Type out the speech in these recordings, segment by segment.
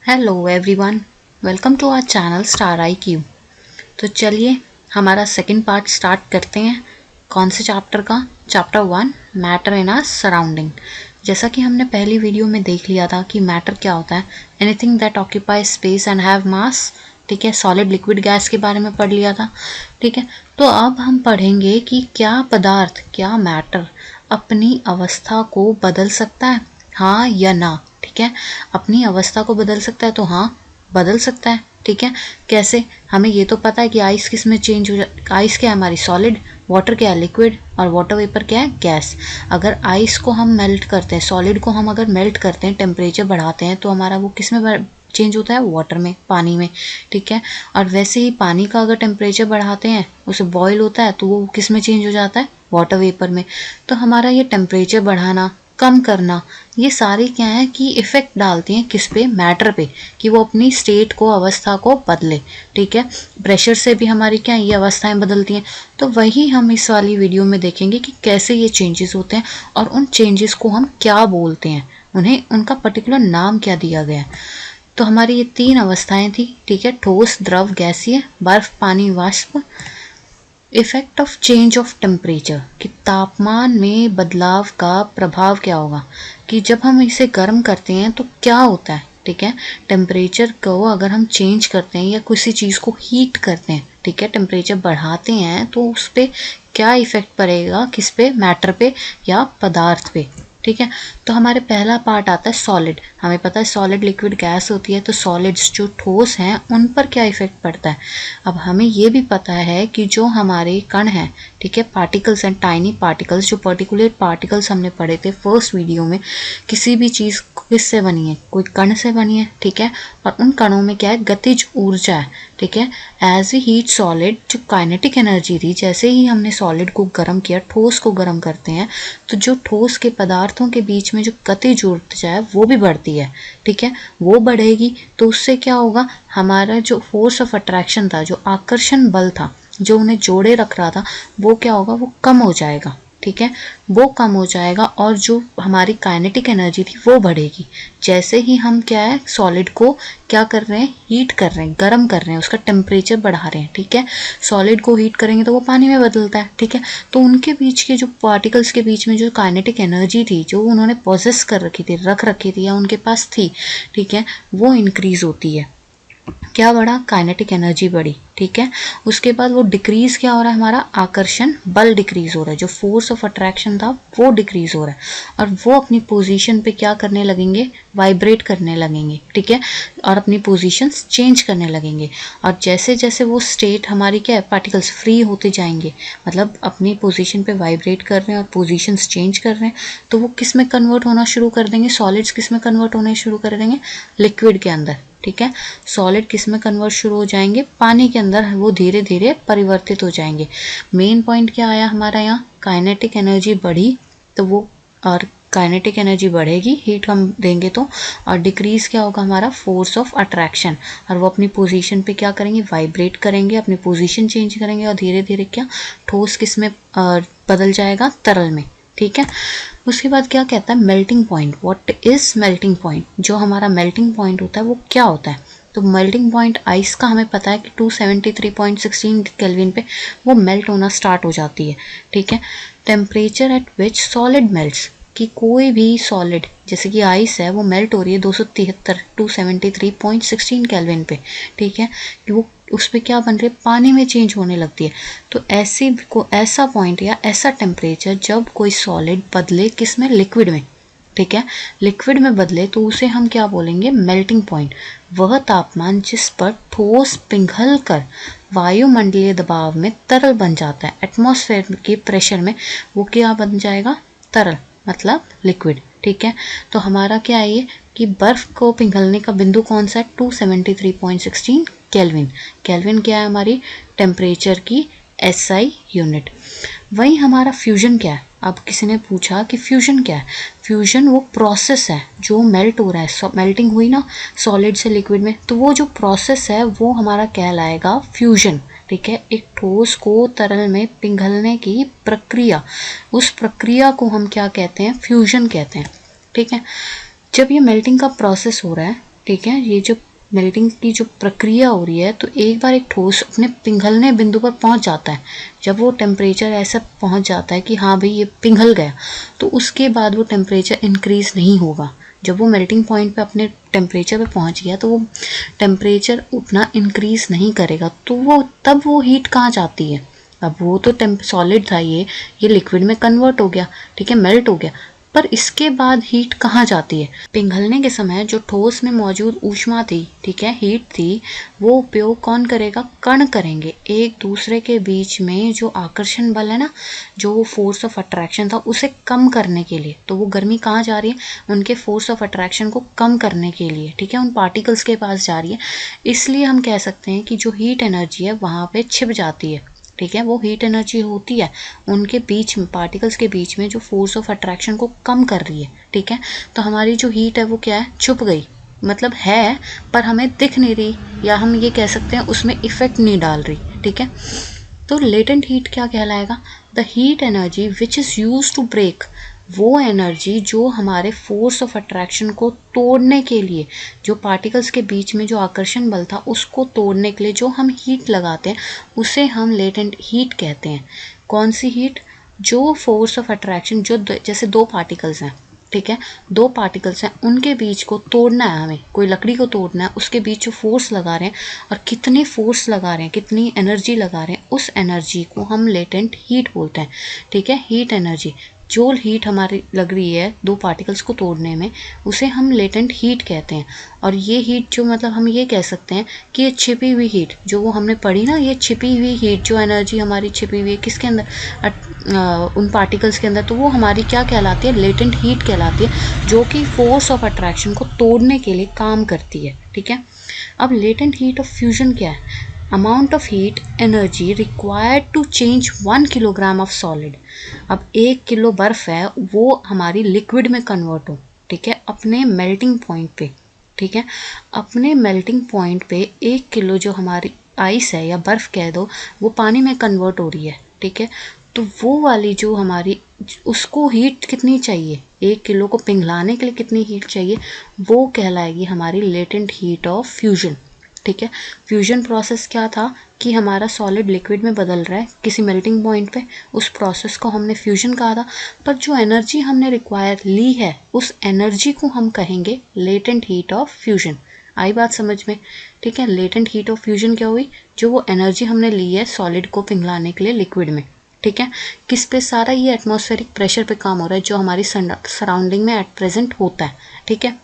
Hello everyone, welcome to our channel Star I Q. तो चलिए हमारा सेकंड पार्ट स्टार्ट करते हैं। कौन से चैप्टर का? Chapter 1, matter in our surrounding. जैसा कि हमने पहली वीडियो में देख लिया था कि मैटर क्या होता है, anything that occupy space and have मास। ठीक है, सॉलिड लिक्विड गैस के बारे में पढ़ लिया था। ठीक है, तो अब हम पढ़ेंगे कि क्या पदार्थ, क्या मैटर अपनी अवस्था को बदल सकता है, हाँ या ना। ठीक है, अपनी अवस्था को बदल सकता है तो हाँ, बदल सकता है। ठीक है, कैसे? हमें ये तो पता है कि आइस किस में चेंज हो आइस क्या है हमारी? सॉलिड। वाटर क्या है? लिक्विड। और वाटर वेपर क्या है? गैस। अगर आइस को हम मेल्ट करते हैं, सॉलिड को हम अगर मेल्ट करते हैं, टेम्परेचर बढ़ाते हैं, तो हमारा वो किस में चेंज होता है? वाटर में, पानी में। ठीक है, और वैसे ही पानी का अगर टेम्परेचर बढ़ाते हैं, उसे बॉयल होता है, तो वो किस में चेंज हो जाता है? वाटर वेपर में। तो हमारा ये टेम्परेचर बढ़ाना, कम करना, ये सारी क्या है कि इफेक्ट डालती हैं किस पे? मैटर पे, कि वो अपनी स्टेट को, अवस्था को बदले। ठीक है, प्रेशर से भी हमारी क्या ये अवस्थाएं बदलती हैं। तो वही हम इस वाली वीडियो में देखेंगे कि कैसे ये चेंजेस होते हैं और उन चेंजेस को हम क्या बोलते हैं, उन्हें उनका पर्टिकुलर नाम क्या दिया गया है। तो हमारी ये 3 अवस्थाएं थी। ठीक है, ठोस, द्रव, गैसीय, बर्फ, पानी, वाष्प। Effect of change of temperature, कि तापमान में बदलाव का प्रभाव क्या होगा, कि जब हम इसे गर्म करते हैं तो क्या होता है। ठीक है, टेम्परेचर को अगर हम चेंज करते हैं या किसी चीज़ को हीट करते हैं, ठीक है, टेम्परेचर बढ़ाते हैं, तो उस पर क्या इफेक्ट पड़ेगा, किस पे? मैटर पे या पदार्थ पे। ठीक है, तो हमारे पहला पार्ट आता है सॉलिड। हमें पता है सॉलिड लिक्विड गैस होती है, तो सॉलिड्स जो ठोस हैं उन पर क्या इफेक्ट पड़ता है। अब हमें ये भी पता है कि जो हमारे कण हैं, ठीक है, पार्टिकल्स एंड टाइनी पार्टिकल्स, जो पर्टिकुलेट पार्टिकल्स हमने पढ़े थे फर्स्ट वीडियो में, किसी भी चीज़ किससे बनी है? कोई कण से बनी है। ठीक है, और उन कणों में क्या है? गतिज ऊर्जा है। ठीक है, एज वी हीट सॉलिड, जो काइनेटिक एनर्जी थी, जैसे ही हमने सॉलिड को गर्म किया, ठोस को गर्म करते हैं, तो जो ठोस के पदार्थों के बीच में जो गतिज ऊर्जा है वो भी बढ़ती है। ठीक है, वो बढ़ेगी तो उससे क्या होगा? हमारा जो फोर्स ऑफ अट्रैक्शन था, जो आकर्षण बल था, जो उन्हें जोड़े रख रहा था, वो क्या होगा? वो कम हो जाएगा। ठीक है, वो कम हो जाएगा और जो हमारी काइनेटिक एनर्जी थी वो बढ़ेगी। जैसे ही हम क्या है, सॉलिड को क्या कर रहे हैं? हीट कर रहे हैं, गर्म कर रहे हैं, उसका टेम्परेचर बढ़ा रहे हैं। ठीक है, सॉलिड को हीट करेंगे तो वो पानी में बदलता है। ठीक है, तो उनके बीच के जो पार्टिकल्स के बीच में जो काइनेटिक एनर्जी थी, जो उन्होंने पोजेस कर रखी थी, रख रखी थी या उनके पास थी, ठीक है, वो इंक्रीज होती है। क्या बढ़ा? काइनेटिक एनर्जी बढ़ी। ठीक है, उसके बाद वो डिक्रीज क्या हो रहा है? हमारा आकर्षण बल डिक्रीज हो रहा है, जो फोर्स ऑफ अट्रैक्शन था वो डिक्रीज हो रहा है, और वो अपनी पोजीशन पे क्या करने लगेंगे? वाइब्रेट करने लगेंगे। ठीक है, और अपनी पोजीशंस चेंज करने लगेंगे। और जैसे जैसे वो स्टेट हमारी क्या है, पार्टिकल्स फ्री होते जाएंगे, मतलब अपनी पोजीशन पे वाइब्रेट कर रहे हैं और पोजीशंस चेंज कर रहे हैं, तो वो किस में कन्वर्ट होना शुरू कर देंगे? सॉलिड्स किस में कन्वर्ट होने शुरू कर देंगे? लिक्विड के अंदर। ठीक है, सॉलिड किस में कन्वर्ट शुरू हो जाएंगे? पानी के अंदर वो धीरे धीरे परिवर्तित हो जाएंगे। मेन पॉइंट क्या आया हमारा यहाँ? काइनेटिक एनर्जी बढ़ी तो वो, और काइनेटिक एनर्जी बढ़ेगी हीट हम देंगे तो, और डिक्रीज क्या होगा? हमारा फोर्स ऑफ अट्रैक्शन, और वो अपनी पोजीशन पे क्या करेंगे? वाइब्रेट करेंगे, अपनी पोजीशन चेंज करेंगे, और धीरे धीरे क्या, ठोस किस में बदल जाएगा? तरल में। ठीक है, उसके बाद क्या कहता है? Melting point. What is melting point? जो हमारा मेल्टिंग पॉइंट होता है वो क्या होता है? तो मेल्टिंग पॉइंट आइस का हमें पता है कि 273.16 केल्विन पे वो मेल्ट होना स्टार्ट हो जाती है। ठीक है, temperature at which solid melts, कि कोई भी सॉलिड जैसे कि आइस है वो मेल्ट हो रही है 273 केल्विन पे। ठीक है, कि वो उस पर क्या बन रही है? पानी में चेंज होने लगती है। तो ऐसा पॉइंट या ऐसा टेम्परेचर जब कोई सॉलिड बदले किस में? लिक्विड में। ठीक है, लिक्विड में बदले तो उसे हम क्या बोलेंगे? Melting point. वह तापमान जिस पर ठोस पिघल कर वायुमंडलीय दबाव में तरल बन जाता है, एटमॉस्फेयर के प्रेशर में वो क्या बन जाएगा? तरल, मतलब लिक्विड। ठीक है, तो हमारा क्या है ये कि बर्फ को पिघलने का बिंदु कौन सा है? 273.16 केल्विन। केल्विन क्या है? हमारी टेम्परेचर की एसआई यूनिट। वही हमारा फ्यूजन क्या है? अब किसी ने पूछा कि फ्यूजन क्या है? फ्यूजन वो प्रोसेस है जो मेल्ट हो रहा है, मेल्टिंग हुई ना सॉलिड से लिक्विड में, तो वो जो प्रोसेस है वो हमारा कहलाएगा फ्यूजन। ठीक है, एक ठोस को तरल में पिघलने की प्रक्रिया, उस प्रक्रिया को हम क्या कहते हैं? फ्यूजन कहते हैं। ठीक है, जब ये मेल्टिंग का प्रोसेस हो रहा है, ठीक है। ये जो मेल्टिंग की जो प्रक्रिया हो रही है, तो एक बार एक ठोस अपने पिघलने बिंदु पर पहुंच जाता है। जब वो टेम्परेचर ऐसा पहुंच जाता है कि हाँ भाई ये पिघल गया, तो उसके बाद वो टेम्परेचर इंक्रीज नहीं होगा। जब वो मेल्टिंग पॉइंट पे अपने टेम्परेचर पे पहुंच गया, तो वो टेम्परेचर उतना इंक्रीज नहीं करेगा। तो वो तब वो हीट कहाँ जाती है? अब वो तो सॉलिड था, ये लिक्विड में कन्वर्ट हो गया, ठीक है, मेल्ट हो गया। पर इसके बाद हीट कहाँ जाती है? पिघलने के समय जो ठोस में मौजूद ऊष्मा थी, ठीक है, हीट थी, वो उपयोग कौन करेगा? कण करेंगे। एक दूसरे के बीच में जो आकर्षण बल है ना, जो वो फोर्स ऑफ अट्रैक्शन था, उसे कम करने के लिए। तो वो गर्मी कहाँ जा रही है? उनके फोर्स ऑफ अट्रैक्शन को कम करने के लिए, ठीक है, उन पार्टिकल्स के पास जा रही है। इसलिए हम कह सकते हैं कि जो हीट एनर्जी है वहाँ पे छिप जाती है, ठीक है। वो हीट एनर्जी होती है उनके बीच में, पार्टिकल्स के बीच में, जो फोर्स ऑफ अट्रैक्शन को कम कर रही है, ठीक है। तो हमारी जो हीट है वो क्या है? छुप गई, मतलब है पर हमें दिख नहीं रही, या हम ये कह सकते हैं उसमें इफेक्ट नहीं डाल रही, ठीक है। तो लेटेंट हीट क्या कहलाएगा? The heat energy which is use to break, वो एनर्जी जो हमारे फोर्स ऑफ अट्रैक्शन को तोड़ने के लिए, जो पार्टिकल्स के बीच में जो आकर्षण बल था उसको तोड़ने के लिए जो हम हीट लगाते हैं, उसे हम लेटेंट हीट कहते हैं। कौन सी हीट? जो फोर्स ऑफ अट्रैक्शन, जो जैसे दो पार्टिकल्स हैं, ठीक है, दो पार्टिकल्स हैं, उनके बीच को तोड़ना है हमें, कोई लकड़ी को तोड़ना है, उसके बीच जो फोर्स लगा रहे हैं, और कितने फोर्स लगा रहे हैं, कितनी एनर्जी लगा रहे हैं, उस एनर्जी को हम लेटेंट हीट बोलते हैं, ठीक है। हीट एनर्जी, जो हीट हमारी लग रही है दो पार्टिकल्स को तोड़ने में, उसे हम लेटेंट हीट कहते हैं। और ये हीट जो, मतलब हम ये कह सकते हैं कि ये छिपी हुई हीट, जो वो हमने पढ़ी ना, ये छिपी हुई हीट, जो एनर्जी हमारी छिपी हुई है किसके अंदर? उन पार्टिकल्स के अंदर, तो वो हमारी क्या कहलाती है? लेटेंट हीट कहलाती है, जो कि फोर्स ऑफ अट्रैक्शन को तोड़ने के लिए काम करती है, ठीक है। अब लेटेंट हीट ऑफ फ्यूजन क्या है? Amount of heat energy required to change 1 kilogram of solid. अब 1 किलो बर्फ है, वो हमारी लिक्विड में कन्वर्ट हो, ठीक है, अपने मेल्टिंग पॉइंट पे, ठीक है। अपने मेल्टिंग पॉइंट पे 1 किलो जो हमारी आइस है, या बर्फ कह दो, वो पानी में कन्वर्ट हो रही है, ठीक है। तो वो वाली जो हमारी, उसको हीट कितनी चाहिए? 1 किलो को पिघलाने के लिए कितनी हीट चाहिए? वो कहलाएगी हमारी लेटेंट हीट ऑफ फ्यूजन, ठीक है। फ्यूजन प्रोसेस क्या था कि हमारा सॉलिड लिक्विड में बदल रहा है किसी मेल्टिंग पॉइंट पे, उस प्रोसेस को हमने फ्यूजन कहा था। पर जो एनर्जी हमने रिक्वायर ली है, उस एनर्जी को हम कहेंगे लेटेंट हीट ऑफ फ्यूजन। आई बात समझ में? ठीक है। लेटेंट हीट ऑफ फ्यूजन क्या हुई? जो वो एनर्जी हमने ली है सॉलिड को पिघलाने के लिए लिक्विड में, ठीक है। किस पे? सारा ये एटमॉस्फेरिक प्रेशर पे काम हो रहा है, जो हमारी सराउंडिंग में एट प्रेजेंट होता है, ठीक है।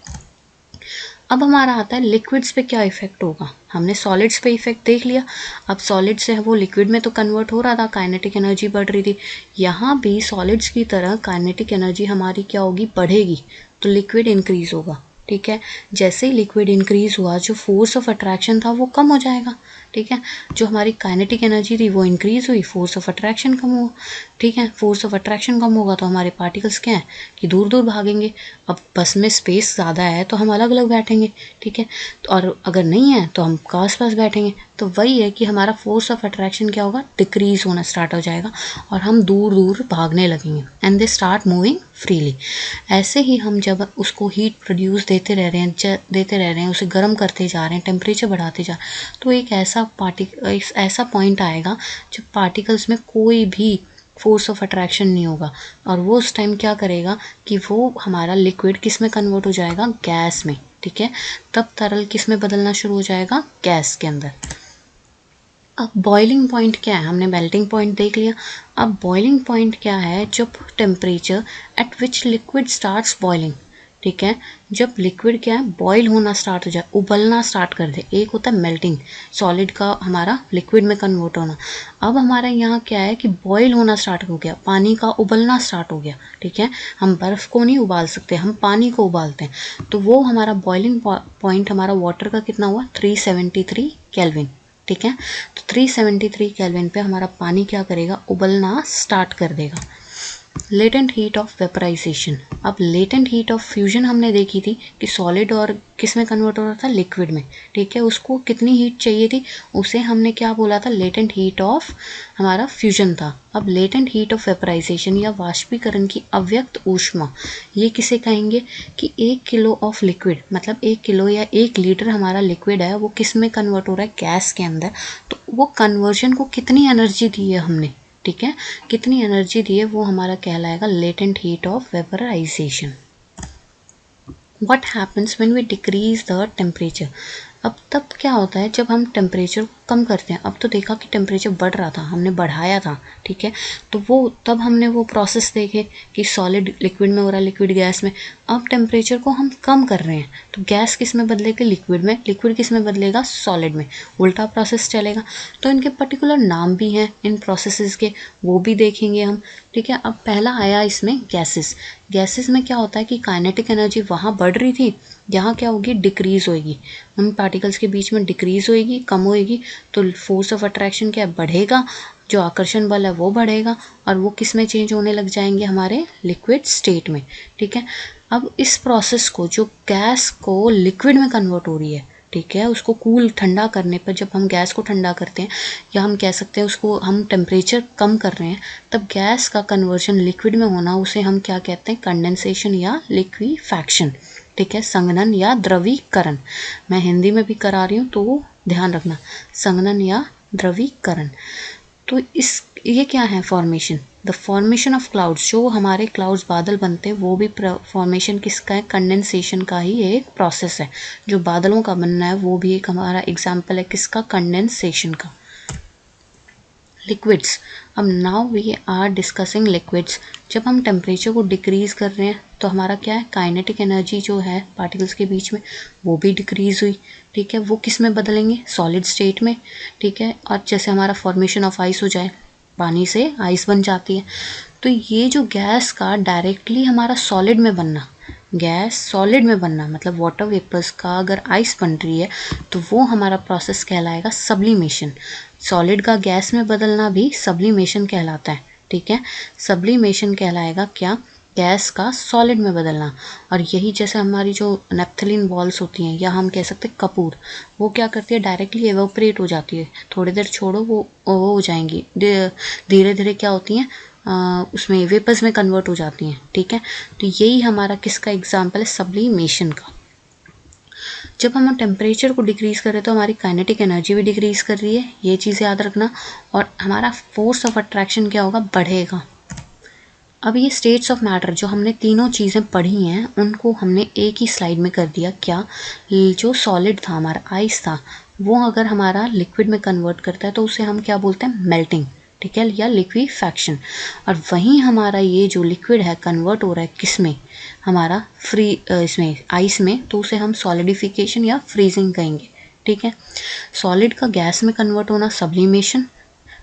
अब हमारा आता है लिक्विड्स पे क्या इफेक्ट होगा। हमने सॉलिड्स पे इफेक्ट देख लिया। अब सॉलिड से वो लिक्विड में तो कन्वर्ट हो रहा था, काइनेटिक एनर्जी बढ़ रही थी। यहाँ भी सॉलिड्स की तरह काइनेटिक एनर्जी हमारी क्या होगी? बढ़ेगी, तो लिक्विड इंक्रीज होगा, ठीक है। जैसे ही लिक्विड इंक्रीज हुआ, जो फोर्स ऑफ अट्रैक्शन था वो कम हो जाएगा, ठीक है। जो हमारी काइनेटिक एनर्जी थी वो इंक्रीज हुई, फोर्स ऑफ अट्रैक्शन कम हुआ, ठीक है। फोर्स ऑफ अट्रैक्शन कम होगा तो हमारे पार्टिकल्स क्या है कि दूर दूर भागेंगे। अब बस में स्पेस ज़्यादा है तो हम अलग अलग बैठेंगे, ठीक है। तो और अगर नहीं है तो हम आस पास बैठेंगे। तो वही है कि हमारा फोर्स ऑफ अट्रैक्शन क्या होगा? डिक्रीज होना स्टार्ट हो जाएगा और हम दूर दूर भागने लगेंगे, and they start moving freely. ऐसे ही हम जब उसको हीट प्रोड्यूस देते रह रहे हैं, उसे गर्म करते जा रहे हैं, टेम्परेचर बढ़ाते जा रहे हैं, तो एक ऐसा पॉइंट आएगा जब पार्टिकल्स में कोई भी फोर्स ऑफ अट्रैक्शन नहीं होगा, और वो उस टाइम क्या करेगा कि वो हमारा लिक्विड किस में कन्वर्ट हो जाएगा? गैस में, ठीक है। तब तरल किस में बदलना शुरू हो जाएगा? गैस के अंदर। अब बॉइलिंग पॉइंट क्या है? हमने मेल्टिंग पॉइंट देख लिया। अब बॉइलिंग पॉइंट क्या है? जब temperature at which liquid starts boiling, ठीक है। जब लिक्विड क्या है? बॉयल होना स्टार्ट हो जाए, उबलना स्टार्ट कर दे। एक होता है मेल्टिंग, सॉलिड का हमारा लिक्विड में कन्वर्ट होना। अब हमारा यहाँ क्या है कि बॉयल होना स्टार्ट हो गया, पानी का उबलना स्टार्ट हो गया, ठीक है। हम बर्फ़ को नहीं उबाल सकते, हम पानी को उबालते हैं। तो वो हमारा बॉइलिंग पॉइंट हमारा वाटर का कितना हुआ? 373 केल्विन, ठीक है। तो 373 केल्विन पे हमारा पानी क्या करेगा? उबलना स्टार्ट कर देगा। Latent heat of vaporization. अब लेटेंट हीट ऑफ फ्यूजन हमने देखी थी कि सॉलिड और किस में कन्वर्ट हो रहा था, लिक्विड में, ठीक है। उसको कितनी हीट चाहिए थी, उसे हमने क्या बोला था, लेटेंट हीट ऑफ हमारा फ्यूजन था। अब लेटेंट हीट ऑफ वेपराइजेशन या वाष्पीकरण की अव्यक्त ऊष्मा, ये किसे कहेंगे कि 1 किलो ऑफ लिक्विड, मतलब 1 किलो या 1 लीटर हमारा लिक्विड है, वो किस में कन्वर्ट हो रहा है, गैस के अंदर। तो वो कन्वर्जन को कितनी एनर्जी दी है हमने, ठीक है, कितनी एनर्जी दी है, वो हमारा कहलाएगा latent heat of vaporization. What happens when we decrease the temperature. अब तब क्या होता है जब हम टेम्परेचर को कम करते हैं। अब तो देखा कि टेम्परेचर बढ़ रहा था, हमने बढ़ाया था, ठीक है, तो वो तब हमने वो प्रोसेस देखे कि सॉलिड लिक्विड में हो रहा है, लिक्विड गैस में। अब टेम्परेचर को हम कम कर रहे हैं तो गैस किस में बदलेगा, लिक्विड में, लिक्विड किस में बदलेगा, सॉलिड में, उल्टा प्रोसेस चलेगा। तो इनके पर्टिकुलर नाम भी हैं इन प्रोसेसेस के, वो भी देखेंगे हम, ठीक है। अब पहला आया इसमें गैसेस। गैसेस में क्या होता है कि काइनेटिक एनर्जी वहाँ बढ़ रही थी, यहाँ क्या होगी, डिक्रीज होगी, उन पार्टिकल्स के बीच में डिक्रीज होएगी, कम होएगी। तो फोर्स ऑफ अट्रैक्शन क्या बढ़ेगा, जो आकर्षण बल है वो बढ़ेगा, और वो किस में चेंज होने लग जाएंगे, हमारे लिक्विड स्टेट में, ठीक है। अब इस प्रोसेस को, जो गैस को लिक्विड में कन्वर्ट हो रही है, ठीक है, उसको कूल ठंडा करने पर, जब हम गैस को ठंडा करते हैं, या हम कह सकते हैं उसको हम टेम्परेचर कम कर रहे हैं, तब गैस का कन्वर्जन लिक्विड में होना, उसे हम क्या कहते हैं, कंडेंसेशन या लिक्विफैक्शन, ठीक है, संघनन या द्रवीकरण। मैं हिंदी में भी करा रही हूँ तो ध्यान रखना, संघनन या द्रवीकरण। तो इस ये क्या है, formation, the formation of clouds, जो हमारे क्लाउड्स बादल बनते हैं, वो भी फॉर्मेशन किसका है, कंडेंसेशन का ही एक प्रोसेस है। जो बादलों का बनना है वो भी एक हमारा एग्जाम्पल है किसका, कंडेंसेशन का। लिक्विड्स, अब now we are discussing liquids. जब हम टेम्परेचर को डिक्रीज कर रहे हैं तो हमारा क्या है, काइनेटिक एनर्जी जो है पार्टिकल्स के बीच में वो भी डिक्रीज हुई, ठीक है। वो किस में बदलेंगे, सॉलिड स्टेट में, ठीक है। और जैसे हमारा फॉर्मेशन ऑफ आइस हो जाए, पानी से आइस बन जाती है, तो ये जो गैस का डायरेक्टली हमारा सॉलिड में बनना, गैस सॉलिड में बनना, मतलब वाटर वेपर्स का अगर आइस बन रही है तो वो हमारा प्रोसेस कहलाएगा सब्लिमेशन। सॉलिड का गैस में बदलना भी सब्लिमेशन कहलाता है, ठीक है। सब्लिमेशन कहलाएगा क्या, गैस का सॉलिड में बदलना। और यही जैसे हमारी जो नेप्थलीन बॉल्स होती हैं, या हम कह सकते हैं कपूर, वो क्या करती है, डायरेक्टली एवोपरेट हो जाती है, थोड़ी देर छोड़ो वो हो जाएंगी, धीरे धीरे क्या होती हैं, उसमें वेपर्स में कन्वर्ट हो जाती हैं, ठीक है। तो यही हमारा किसका एग्जाम्पल है, सब्लिमेशन का। जब हम टेम्परेचर को डिक्रीज कर रहे हैं तो हमारी काइनेटिक एनर्जी भी डिक्रीज कर रही है, ये चीज़ याद रखना। और हमारा फोर्स ऑफ अट्रैक्शन क्या होगा, बढ़ेगा। अब ये स्टेट्स ऑफ मैटर जो हमने तीनों चीज़ें पढ़ी हैं, उनको हमने एक ही स्लाइड में कर दिया। क्या, जो सॉलिड था हमारा आइस था, वो अगर हमारा लिक्विड में कन्वर्ट करता है तो उसे हम क्या बोलते हैं, मेल्टिंग, ठीक है, या लिक्विफैक्शन। और वहीं हमारा ये जो लिक्विड है कन्वर्ट हो रहा है किस में, हमारा इसमें आइस में, तो उसे हम सॉलिडिफिकेशन या फ्रीजिंग कहेंगे, ठीक है। सॉलिड का गैस में कन्वर्ट होना सब्लिमेशन,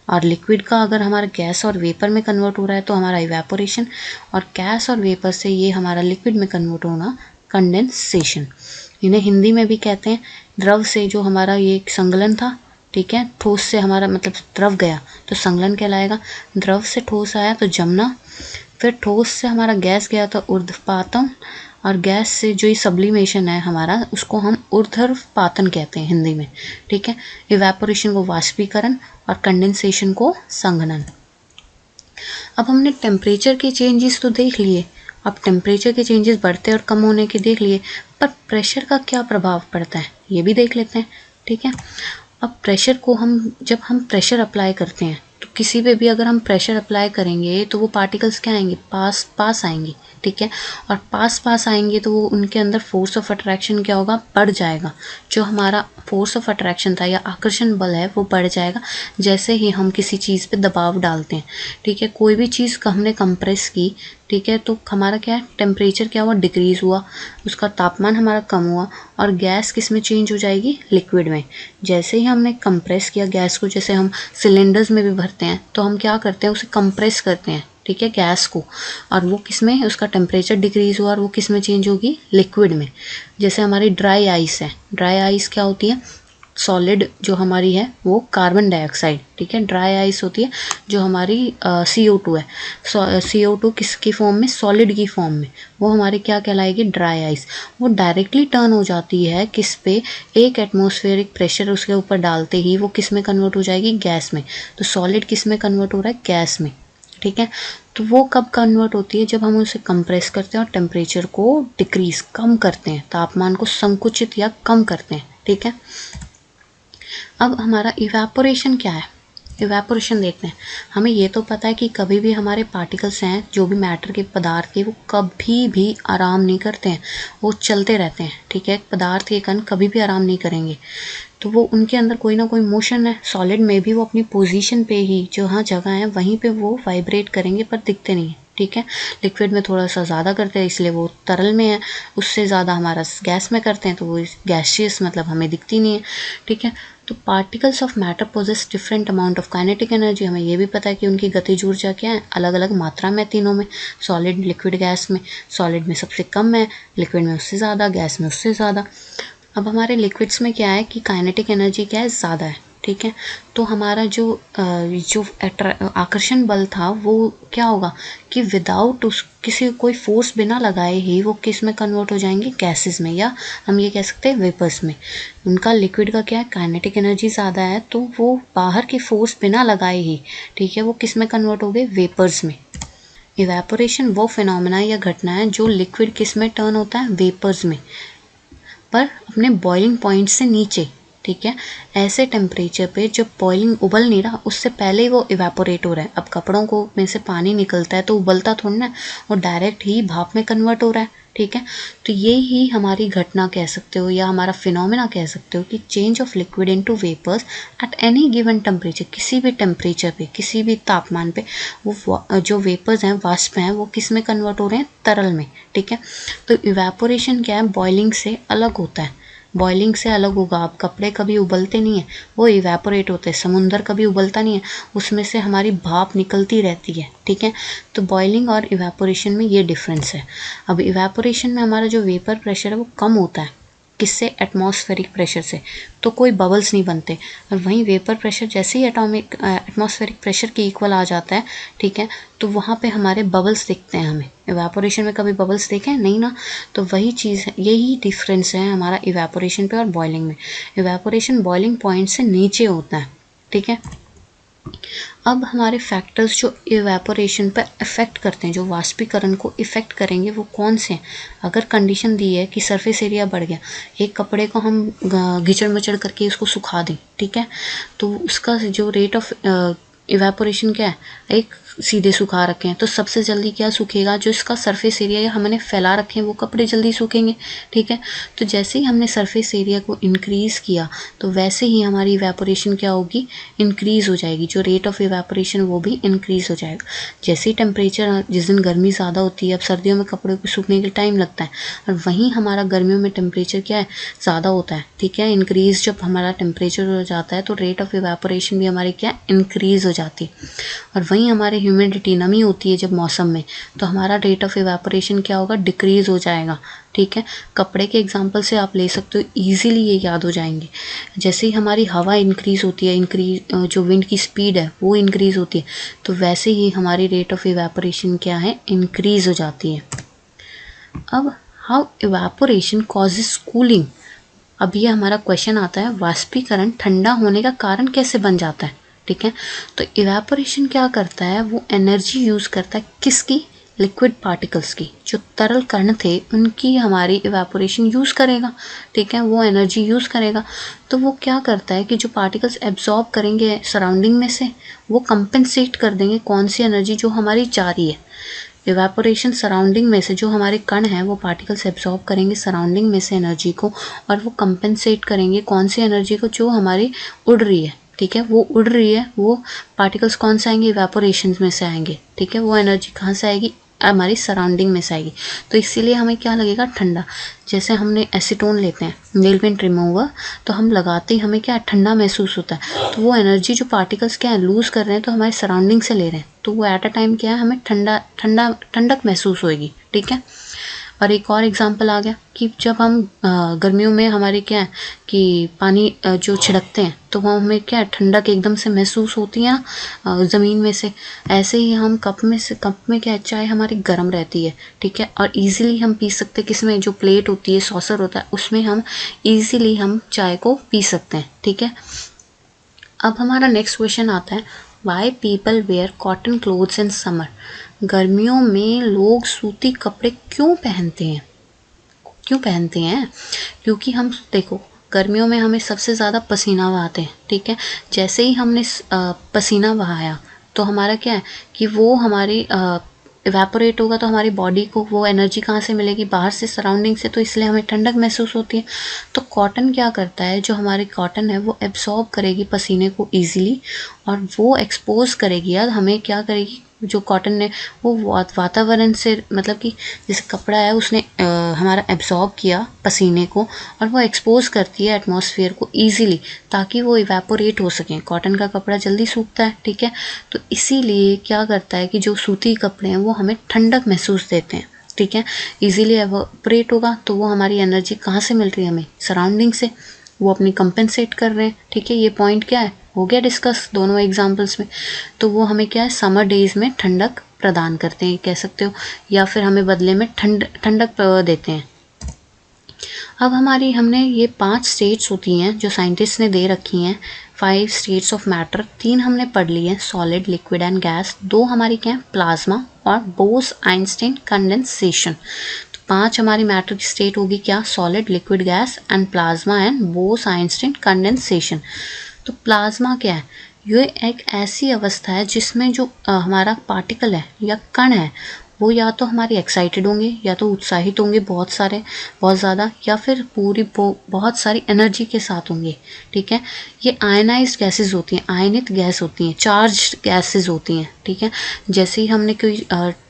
और लिक्विड का अगर हमारा गैस और वेपर में कन्वर्ट हो रहा है तो हमारा इवेपोरेशन, और गैस और वेपर से ये हमारा लिक्विड में कन्वर्ट होना कंडेंसेशन। इन्हें हिंदी में भी कहते हैं द्रव से, जो हमारा ये संगलन था, ठीक है, ठोस से हमारा मतलब द्रव गया तो संगलन कहलाएगा, द्रव से ठोस आया तो जमना, फिर ठोस से हमारा गैस गया तो ऊर्ध्वपातन, और गैस से जो ये सब्लिमेशन है हमारा, उसको हम ऊर्ध्वपातन कहते हैं हिंदी में, ठीक है। इवेपोरेशन को वाष्पीकरण और कंडेंसेशन को संघनन। अब हमने टेम्परेचर के चेंजेस तो देख लिए, अब टेम्परेचर के चेंजेस बढ़ते और कम होने के देख लिए, पर प्रेशर का क्या प्रभाव पड़ता है ये भी देख लेते हैं, ठीक है। अब प्रेशर को जब हम प्रेशर अप्लाई करते हैं तो किसी पे भी अगर हम प्रेशर अप्लाई करेंगे तो वो पार्टिकल्स क्या आएंगे, पास आएंगे, ठीक है। और पास आएंगे तो वो उनके अंदर फोर्स ऑफ अट्रैक्शन क्या होगा, बढ़ जाएगा। जो हमारा फोर्स ऑफ अट्रैक्शन था या आकर्षण बल है वो बढ़ जाएगा जैसे ही हम किसी चीज़ पे दबाव डालते हैं, ठीक है। कोई भी चीज़ का हमने कंप्रेस की, ठीक है, तो हमारा क्या है, टेम्परेचर क्या हुआ, डिक्रीज हुआ, उसका तापमान हमारा कम हुआ, और गैस किस में चेंज हो जाएगी, लिक्विड में। जैसे ही हमने कंप्रेस किया गैस को, जैसे हम सिलेंडर्स में भी भरते हैं तो हम क्या करते हैं, उसे कंप्रेस करते हैं, ठीक है, गैस को, और वो किस में, उसका टेम्परेचर डिक्रीज हुआ और वो किस में चेंज होगी, लिक्विड में। जैसे हमारी ड्राई आइस है, ड्राई आइस क्या होती है, सॉलिड जो हमारी है वो कार्बन डाइऑक्साइड, ठीक है। ड्राई आइस होती है जो हमारी CO2 है। CO2 किसकी फॉर्म में, सॉलिड की फॉर्म में, वो हमारी क्या कहलाएगी, ड्राई आइस। वो डायरेक्टली टर्न हो जाती है किस पे, एक एटमॉस्फेरिक प्रेशर उसके ऊपर डालते ही वो किस में कन्वर्ट हो जाएगी, गैस में। तो सॉलिड किस में कन्वर्ट हो रहा है, गैस में, ठीक है। तो वो कब कन्वर्ट होती है, जब हम उसे कंप्रेस करते हैं और टेम्परेचर को डिक्रीज, कम करते हैं, तापमान को संकुचित या कम करते हैं, ठीक है। अब हमारा इवेपोरेशन क्या है, इवेपोरेशन देखते हैं। हमें ये तो पता है कि कभी भी हमारे पार्टिकल्स हैं, जो भी मैटर के पदार्थ के, वो कभी भी आराम नहीं करते हैं, वो चलते रहते हैं, ठीक है। पदार्थ के कण कभी भी आराम नहीं करेंगे, तो वो उनके अंदर कोई ना कोई मोशन है। सॉलिड में भी वो अपनी पोजीशन पे ही, जहाँ जगह है वहीं पे वो वाइब्रेट करेंगे, पर दिखते नहीं है, ठीक है। लिक्विड में थोड़ा सा ज़्यादा करते हैं इसलिए वो तरल में है, उससे ज़्यादा हमारा गैस में करते हैं तो वो गैसियस, मतलब हमें दिखती नहीं है, ठीक है। तो particles of matter possess different amount of kinetic energy. हमें ये भी पता है कि उनकी गतिज ऊर्जा क्या है, अलग अलग मात्रा में, तीनों में, सॉलिड, लिक्विड, गैस में। सॉलिड में सबसे कम है, लिक्विड में उससे ज़्यादा, गैस में उससे ज़्यादा। अब हमारे लिक्विड्स में क्या है कि काइनेटिक एनर्जी क्या है, ज़्यादा है, ठीक है। तो हमारा जो आकर्षण बल था वो क्या होगा कि विदाउट उस किसी कोई फोर्स बिना लगाए ही वो किस में कन्वर्ट हो जाएंगे, गैसेस में, या हम ये कह सकते हैं वेपर्स में। उनका लिक्विड का क्या है, काइनेटिक एनर्जी ज़्यादा है, तो वो बाहर की फोर्स बिना लगाए ही, ठीक है, वो किस में कन्वर्ट हो गए, वेपर्स में। इवेपोरेशन वो फिनोमेना या घटना है जो लिक्विड किस में टर्न होता है, वेपर्स में, पर अपने बॉइलिंग पॉइंट से नीचे, ठीक है। ऐसे टेम्परेचर पे जब बॉइलिंग उबल नहीं रहा, उससे पहले ही वो इवेपोरेट हो रहा है। अब कपड़ों को में से पानी निकलता है तो उबलता थोड़ा ना, और डायरेक्ट ही भाप में कन्वर्ट हो रहा है, ठीक है। तो ये ही हमारी घटना कह सकते हो, या हमारा फिनोमेना कह सकते हो, कि change of liquid into vapours at any given temperature, किसी भी टेम्परेचर पे, किसी भी तापमान पे, वो जो वेपर्स हैं, वाष्प हैं, वो किस में कन्वर्ट हो रहे हैं, तरल में, ठीक है। तो इवेपोरेशन क्या है, बॉइलिंग से अलग होता है, बॉइलिंग से अलग होगा। अब कपड़े कभी उबलते नहीं है, वो इवेपोरेट होते हैं। समुंदर कभी उबलता नहीं है, उसमें से हमारी भाप निकलती रहती है, ठीक है। तो बॉइलिंग और इवेपोरेशन में ये डिफरेंस है। अब इवेपोरेशन में हमारा जो वेपर प्रेशर है वो कम होता है, किससे, एटमॉस्फेरिक प्रेशर से, तो कोई बबल्स नहीं बनते। और वहीं वेपर प्रेशर जैसे ही एटमॉस्फेरिक प्रेशर के इक्वल आ जाता है, ठीक है, तो वहाँ पे हमारे बबल्स दिखते हैं। हमें इवेपोरेशन में कभी बबल्स देखे नहीं ना, तो वही चीज़ है, यही डिफरेंस है हमारा इवेपोरेशन पे और बॉइलिंग में। इवेपोरेशन बॉइलिंग पॉइंट से नीचे होता है, ठीक है। अब हमारे फैक्टर्स जो इवेपोरेशन पर इफ़ेक्ट करते हैं, जो वाष्पीकरण को इफ़ेक्ट करेंगे, वो कौन से हैं। अगर कंडीशन दी है कि सरफेस एरिया बढ़ गया, एक कपड़े को हम घिचड़ मचड़ करके उसको सुखा दें, ठीक है, तो उसका जो रेट ऑफ इवेपोरेशन क्या है, एक सीधे सुखा रखे हैं तो सबसे जल्दी क्या सूखेगा, जो इसका सरफेस एरिया हमने फैला रखे हैं वो कपड़े जल्दी सूखेंगे, ठीक है। तो जैसे ही हमने सरफेस एरिया को इंक्रीज़ किया तो वैसे ही हमारी इवेपोरेशन क्या होगी, इंक्रीज़ हो जाएगी, जो रेट ऑफ इवेपोरेशन वो भी इंक्रीज़ हो जाएगा। जैसे ही टेम्परेचर, जिस दिन गर्मी ज़्यादा होती है, अब सर्दियों में कपड़े को सूखने के टाइम लगता है, और वहीं हमारा गर्मियों में टेम्परेचर क्या है, ज़्यादा होता है, ठीक है। इंक्रीज़ जब हमारा टेम्परेचर हो जाता है तो रेट ऑफ इवेपोरेशन भी हमारी क्या, इंक्रीज़ हो जाती है। और वहीं हमारे ह्यूमिडिटी, नमी होती है जब मौसम में, तो हमारा रेट ऑफ इवेपोरेशन क्या होगा, डिक्रीज़ हो जाएगा, ठीक है। कपड़े के एग्जांपल से आप ले सकते हो, इजीली ये याद हो जाएंगे। जैसे ही हमारी हवा इंक्रीज़ होती है, जो विंड की स्पीड है वो इंक्रीज़ होती है, तो वैसे ही हमारी रेट ऑफ इवेपोरेशन क्या है, इंक्रीज़ हो जाती है। अब हाउ इवेपोरेशन कॉजेज कूलिंग। अब ये हमारा क्वेश्चन आता है, वाष्पीकरण ठंडा होने का कारण कैसे बन जाता है, ठीक है। तो इवेपोरेशन क्या करता है, वो एनर्जी यूज़ करता है, किसकी, लिक्विड पार्टिकल्स की, जो तरल कण थे उनकी हमारी इवेपोरेशन यूज़ करेगा, ठीक है, वो एनर्जी यूज़ करेगा। तो वो क्या करता है कि जो पार्टिकल्स एब्जॉर्ब करेंगे सराउंडिंग में से, वो कंपेंसेट कर देंगे कौन सी एनर्जी जो हमारी जा रही है। इवेपोरेशन सराउंडिंग में से जो हमारे कण हैं वो पार्टिकल्स एब्जॉर्ब करेंगे सराउंडिंग में से एनर्जी को, और वो कंपेंसेट करेंगे कौन सी एनर्जी को, जो हमारी उड़ रही है, ठीक है, वो उड़ रही है। वो पार्टिकल्स कौन से आएंगे, इवेपोरेशन में से आएंगे, ठीक है। वो एनर्जी कहाँ से आएगी, हमारी सराउंडिंग में से आएगी। तो इसीलिए हमें क्या लगेगा, ठंडा। जैसे हमने एसीटोन लेते हैं, नेल पेंट रिमूवर, तो हम लगाते ही हमें क्या ठंडा महसूस होता है। तो वो एनर्जी जो पार्टिकल्स क्या है लूज़ कर रहे हैं, तो हमारे सराउंडिंग से ले रहे हैं, तो वो एट अ टाइम क्या है, हमें ठंडक महसूस होएगी, ठीक है। और एक और एग्जांपल आ गया कि जब हम गर्मियों में हमारे क्या है कि पानी जो छिड़कते हैं तो वहाँ हमें क्या है ठंडक एकदम से महसूस होती है ज़मीन में से। ऐसे ही हम कप में क्या है चाय हमारी गर्म रहती है, ठीक है, और इजीली हम पी सकते हैं। किसमें जो प्लेट होती है, सॉसर होता है, उसमें हम इजीली हम चाय को पी सकते हैं, ठीक है। अब हमारा नेक्स्ट क्वेश्चन आता है, why people where cotton clothes in summer. गर्मियों में लोग सूती कपड़े क्यों पहनते हैं? क्योंकि हम देखो गर्मियों में हमें सबसे ज़्यादा पसीना बहाते हैं, ठीक है। जैसे ही हमने पसीना बहाया तो हमारा क्या है कि वो हमारी इवेपोरेट होगा, तो हमारी बॉडी को वो एनर्जी कहाँ से मिलेगी? बाहर से, सराउंडिंग से, तो इसलिए हमें ठंडक महसूस होती है। तो कॉटन क्या करता है, जो हमारी कॉटन है वो एब्जॉर्ब करेगी पसीने को ईजिली, और वो एक्सपोज करेगी यार हमें, क्या करेगी जो कॉटन ने वो वातावरण से, मतलब कि जैसे कपड़ा है उसने हमारा एब्जॉर्ब किया पसीने को और वो एक्सपोज करती है एटमॉस्फेयर को ईजिली, ताकि वो इवेपोरेट हो सकें। कॉटन का कपड़ा जल्दी सूखता है, ठीक है। तो इसीलिए क्या करता है कि जो सूती कपड़े हैं वो हमें ठंडक महसूस देते हैं, ठीक है। ईजिली एवेपोरेट होगा तो वो हमारी एनर्जी कहाँ से मिल रही है हमें? सराउंडिंग से। वो अपनी कंपेंसेट कर रहे हैं, ठीक है। ये पॉइंट क्या है, हो गया डिस्कस दोनों एग्जाम्पल्स में। तो वो हमें क्या है समर डेज में ठंडक प्रदान करते हैं, कह सकते हो, या फिर हमें बदले में ठंडक देते हैं। अब हमने ये 5 स्टेट्स होती हैं जो साइंटिस्ट ने दे रखी हैं, 5 स्टेट्स ऑफ मैटर। 3 हमने पढ़ ली है, सॉलिड, लिक्विड एंड गैस। 2 हमारी क्या है, प्लाज्मा और बोस-आइंस्टीन कंडेंसेशन। 5 हमारी मैटर की स्टेट होगी क्या, solid, liquid, gas and plasma and Bose-Einstein condensation. तो प्लाज्मा क्या है, ये एक ऐसी अवस्था है जिसमें जो हमारा पार्टिकल है या कण है वो या तो हमारी एक्साइटेड होंगे, या तो उत्साहित होंगे बहुत ज़्यादा, या फिर बहुत सारी एनर्जी के साथ होंगे, ठीक है। ये आयनाइज्ड गैसेस होती हैं, आयनित गैस होती हैं, चार्ज्ड गैसेस होती हैं, ठीक है। जैसे ही हमने कोई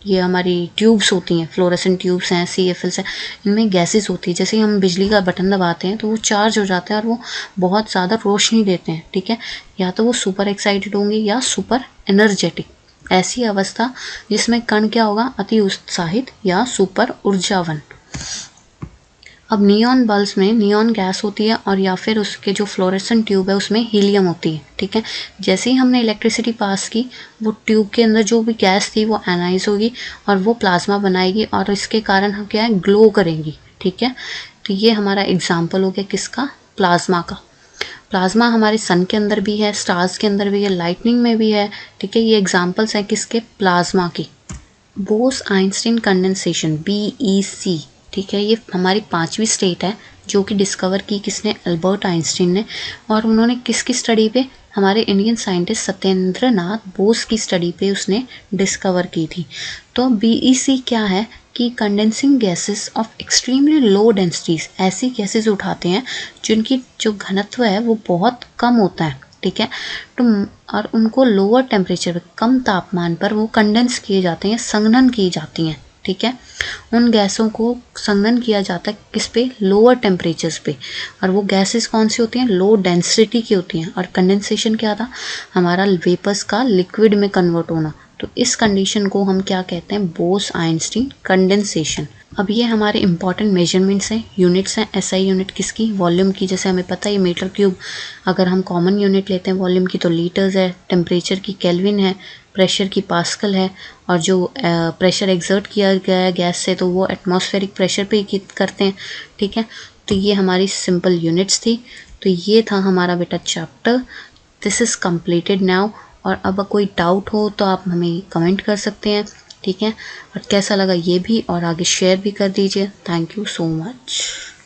ये हमारी ट्यूब्स होती हैं, फ्लोरेसेंट ट्यूब्स हैं, CFLs हैं, इनमें गैसेस होती है। जैसे ही हम बिजली का बटन दबाते हैं तो वो चार्ज हो जाते हैं और वो बहुत ज़्यादा रोशनी देते हैं, ठीक है। या तो वो सुपर एक्साइटेड होंगे या सुपर एनर्जेटिक। ऐसी अवस्था जिसमें कण क्या होगा, अति उत्साहित या सुपर ऊर्जावन। अब नियॉन बल्ब्स में नियॉन गैस होती है, और या फिर उसके जो फ्लोरेसेंट ट्यूब है उसमें हीलियम होती है, ठीक है। जैसे ही हमने इलेक्ट्रिसिटी पास की, वो ट्यूब के अंदर जो भी गैस थी वो एनाइज होगी और वो प्लाज्मा बनाएगी, और इसके कारण हम क्या है, ग्लो करेंगी, ठीक है। तो ये हमारा एग्जाम्पल हो गया किसका, प्लाज्मा का। प्लाज्मा हमारे सन के अंदर भी है, स्टार्स के अंदर भी है, लाइटनिंग में भी है, ठीक है। ये एग्जाम्पल्स हैं किसके, प्लाज्मा की। बोस-आइंस्टीन कंडेंसेशन, BEC, ठीक है। ये हमारी 5वीं स्टेट है जो कि डिस्कवर की किसने, अल्बर्ट आइंस्टीन ने। और उन्होंने किसकी स्टडी पे, हमारे इंडियन साइंटिस्ट सत्येंद्र नाथ बोस की स्टडी पे उसने डिस्कवर की थी। तो BEC क्या है कि condensing gases of extremely low densities, ऐसी गैसेस उठाते हैं जिनकी जो घनत्व है वो बहुत कम होता है, ठीक है। तो और उनको लोअर टेम्परेचर पर, कम तापमान पर वो कंडेंस किए जाते हैं, संघनन की जाती हैं, ठीक है। उन गैसों को संघनन किया जाता है किस पे, लोअर टेम्परेचर्स पे। और वो गैसेस कौन सी होती हैं, लो डेंसिटी की होती हैं। और कंडेंसेशन क्या था, हमारा वेपर्स का लिक्विड में कन्वर्ट होना। तो इस कंडीशन को हम क्या कहते हैं, बोस-आइंस्टीन कंडेंसेशन। अब ये हमारे इंपॉर्टेंट मेजरमेंट्स हैं, यूनिट्स हैं। SI यूनिट किसकी, वॉल्यूम की। जैसे हमें पता है मीटर क्यूब, अगर हम कॉमन यूनिट लेते हैं वॉल्यूम की तो लीटर्स है, टेम्परेचर की केल्विन है, प्रेशर की पास्कल है, और जो प्रेशर एग्जर्ट किया गया है गैस से तो वो एटमॉस्फेरिक प्रेशर पे ही करते हैं, ठीक है। तो ये हमारी सिंपल यूनिट्स थी। तो ये था हमारा बेटा chapter, this is completed now. और अब कोई डाउट हो तो आप हमें कमेंट कर सकते हैं, ठीक है। और कैसा लगा ये भी और आगे शेयर भी कर दीजिए। Thank you so much.